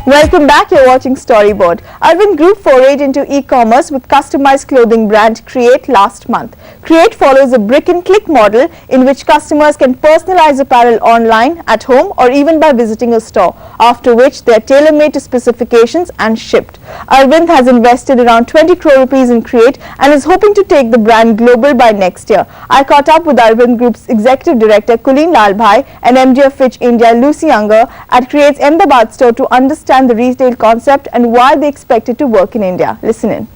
Welcome back, you're watching Storyboard. Arvind Group forayed into e-commerce with customized clothing brand Create last month. Create follows a brick-and-click model in which customers can personalize apparel online, at home or even by visiting a store, after which they are tailor-made to specifications and shipped. Arvind has invested around 20 crore rupees in Create and is hoping to take the brand global by next year. I caught up with Arvind Group's Executive Director Kulin Lalbhai and MD of Fitch India Lucy Younger at Create's Ahmedabad store to understand the retail concept and why they expect it to work in India. Listen in.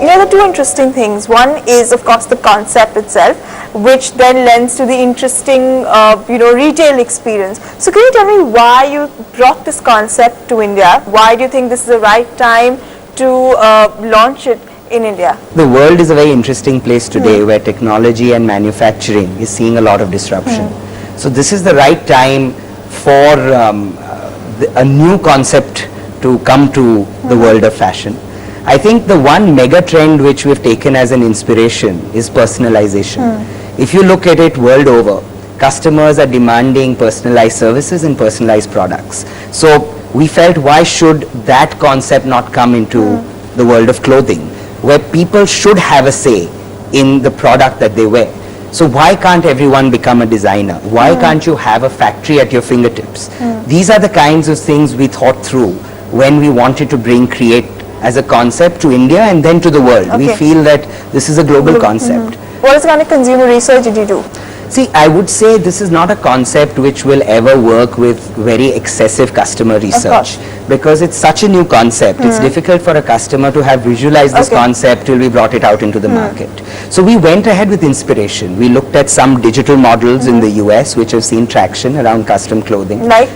There are two interesting things. One is, of course, the concept itself, which then lends to the interesting, retail experience. So, can you tell me why you brought this concept to India? Why do you think this is the right time to launch it in India? The world is a very interesting place today where technology and manufacturing is seeing a lot of disruption. So, this is the right time for a new concept to come to the world of fashion. I think the one mega trend which we've taken as an inspiration is personalization. If you look at it world over, customers are demanding personalized services and personalized products. So we felt, why should that concept not come into the world of clothing, where people should have a say in the product that they wear? So why can't everyone become a designer? Why can't you have a factory at your fingertips? These are the kinds of things we thought through when we wanted to bring Create as a concept to India and then to the world. We feel that this is a global concept. What kind of consumer research did you do? See, I would say this is not a concept which will ever work with very excessive customer research, because it's such a new concept. It's difficult for a customer to have visualized this concept till we brought it out into the market. So we went ahead with inspiration. We looked at some digital models in the US which have seen traction around custom clothing. Like?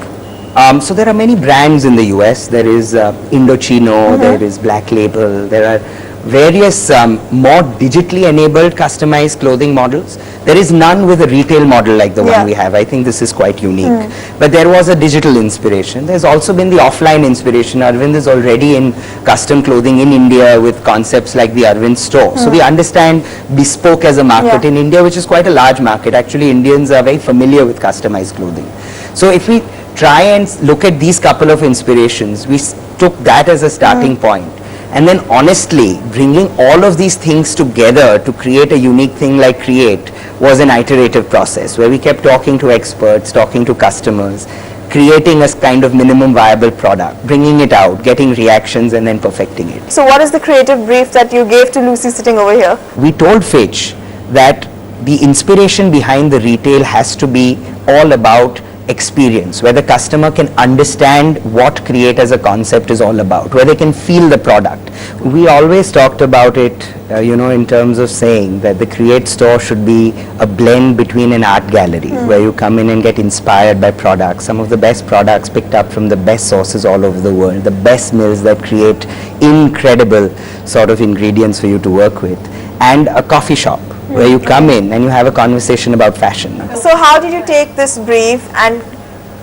So there are many brands in the US. There is Indochino, there is Black Label, there are various more digitally enabled customized clothing models. There is none with a retail model like the one we have. I think this is quite unique. But there was a digital inspiration. There's also been the offline inspiration. Arvind is already in custom clothing in India with concepts like the Arvind store. So we understand bespoke as a market in India, which is quite a large market. Actually, Indians are very familiar with customized clothing. So if we try and look at these couple of inspirations, we took that as a starting point. And then honestly, bringing all of these things together to create a unique thing like Create was an iterative process where we kept talking to experts, talking to customers, creating a kind of minimum viable product, bringing it out, getting reactions and then perfecting it. So what is the creative brief that you gave to Lucy sitting over here? We told Fitch that the inspiration behind the retail has to be all about experience, where the customer can understand what Create as a concept is all about, where they can feel the product. We always talked about it, in terms of saying that the Create store should be a blend between an art gallery, where you come in and get inspired by products, some of the best products picked up from the best sources all over the world, the best mills that create incredible sort of ingredients for you to work with, and a coffee shop where you come in and you have a conversation about fashion. So how did you take this brief and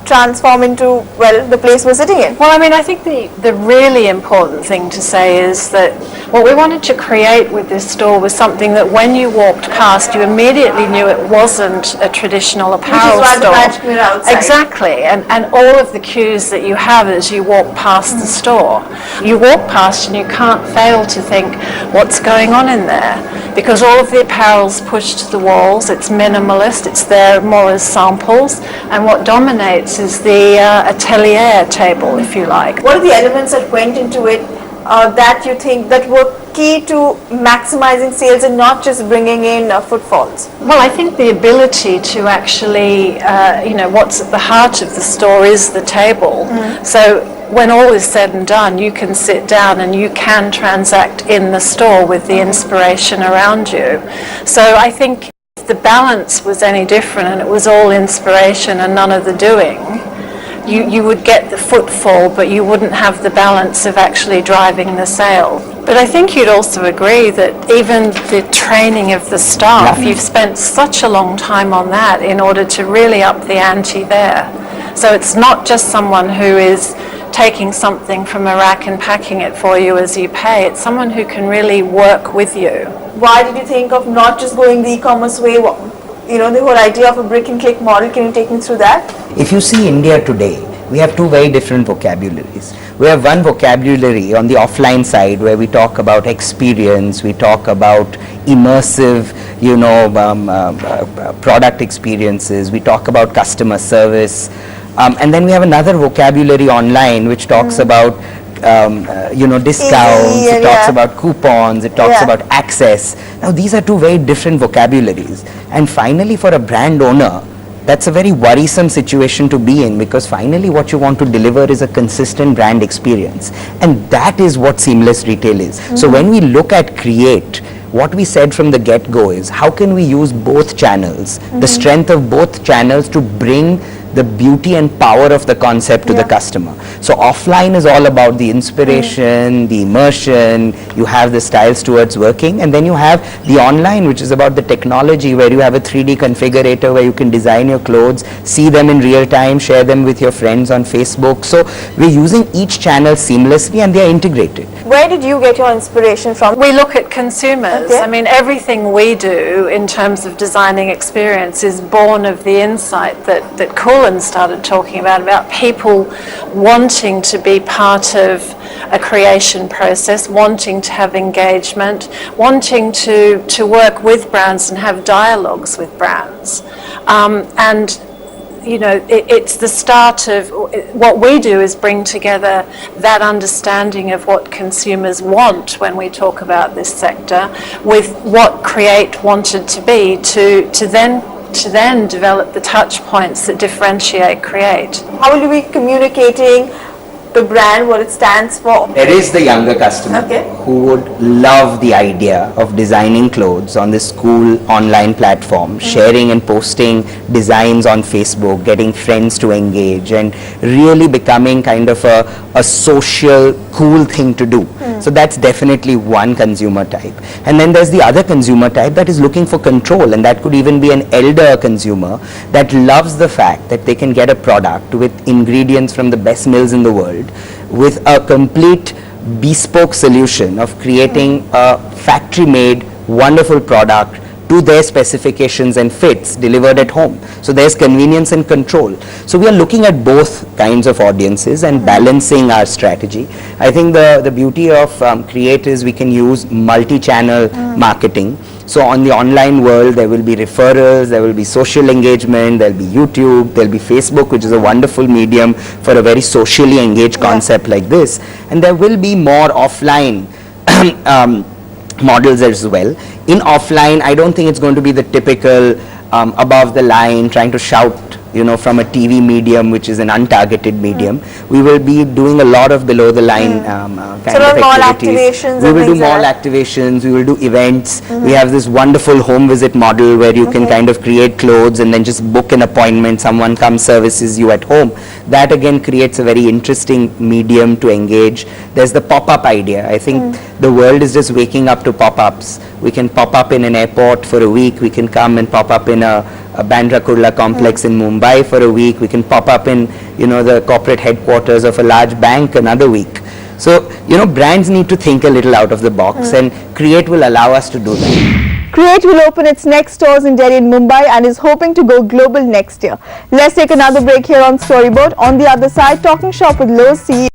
transform into, the place we're sitting in? Well, I mean, I think the really important thing to say is that what we wanted to create with this store was something that when you walked past, you immediately knew it wasn't a traditional apparel store. Exactly, and all of the cues that you have as you walk past the store. You walk past and you can't fail to think, what's going on in there? Because all of the apparel's pushed to the walls, it's minimalist, it's there more as samples, and what dominates is the atelier table, if you like. What are the elements that went into it that you think that were key to maximizing sales and not just bringing in footfalls? Well, I think the ability to actually, what's at the heart of the store is the table. So when all is said and done, you can sit down and you can transact in the store with the inspiration around you. So I think if the balance was any different and it was all inspiration and none of the doing, you would get the footfall, but you wouldn't have the balance of actually driving the sale. But I think you'd also agree that even the training of the staff, you've spent such a long time on that in order to really up the ante there. So it's not just someone who is taking something from a rack and packing it for you as you pay. It's someone who can really work with you. Why did you think of not just going the e-commerce way? You know, the whole idea of a brick and click model. Can you take me through that? If you see India today, we have two very different vocabularies. We have one vocabulary on the offline side where we talk about experience, we talk about immersive, product experiences, we talk about customer service, and then we have another vocabulary online which talks about discounts, Easy, it talks yeah. about coupons, it talks Yeah. about access. Now these are two very different vocabularies, and finally for a brand owner, that's a very worrisome situation to be in, because finally what you want to deliver is a consistent brand experience, and that is what seamless retail is. So when we look at Create, what we said from the get-go is how can we use both channels, the strength of both channels to bring the beauty and power of the concept to the customer. So offline is all about the inspiration, the immersion, you have the style stewards working, and then you have the online, which is about the technology, where you have a 3D configurator where you can design your clothes, see them in real time, share them with your friends on Facebook. So we're using each channel seamlessly and they are integrated. Where did you get your inspiration from? We look at consumers. Okay. I mean, everything we do in terms of designing experience is born of the insight that Cullen started talking about people wanting to be part of a creation process, wanting to have engagement, wanting to work with brands and have dialogues with brands. It's the start of what we do is bring together that understanding of what consumers want when we talk about this sector with what Create wanted to be to then develop the touch points that differentiate Create. How will you be communicating the brand, what it stands for? There is the younger customer who would love the idea of designing clothes on this cool online platform, sharing and posting designs on Facebook, getting friends to engage, and really becoming kind of a social cool thing to do. So that's definitely one consumer type. And then there's the other consumer type that is looking for control, and that could even be an elder consumer that loves the fact that they can get a product with ingredients from the best mills in the world, with a complete bespoke solution of creating a factory-made wonderful product to their specifications and fits delivered at home. So there's convenience and control. So we are looking at both kinds of audiences and balancing our strategy. I think the beauty of Create is we can use multi-channel marketing. So on the online world, there will be referrals, there will be social engagement, there will be YouTube, there will be Facebook, which is a wonderful medium for a very socially engaged concept like this. And there will be more offline models as well. In offline, I don't think it's going to be the typical above the line, trying to shout, from a TV medium, which is an untargeted medium. We will be doing a lot of below the line kind of mall activities. activations We and will do things mall like that. activations, we will do events. We have this wonderful home visit model where you can kind of create clothes and then just book an appointment, someone comes, services you at home. That again creates a very interesting medium to engage. There's the pop-up idea. I think the world is just waking up to pop-ups. We can pop up in an airport for a week, we can come and pop up in a Bandra Kurla complex in Mumbai for a week, we can pop up in the corporate headquarters of a large bank another week. So brands need to think a little out of the box, and Create will allow us to do that. Create will open its next stores in Delhi and Mumbai and is hoping to go global next year. Let's take another break here on Storyboard. On the other side, talking shop with Lowe's CEO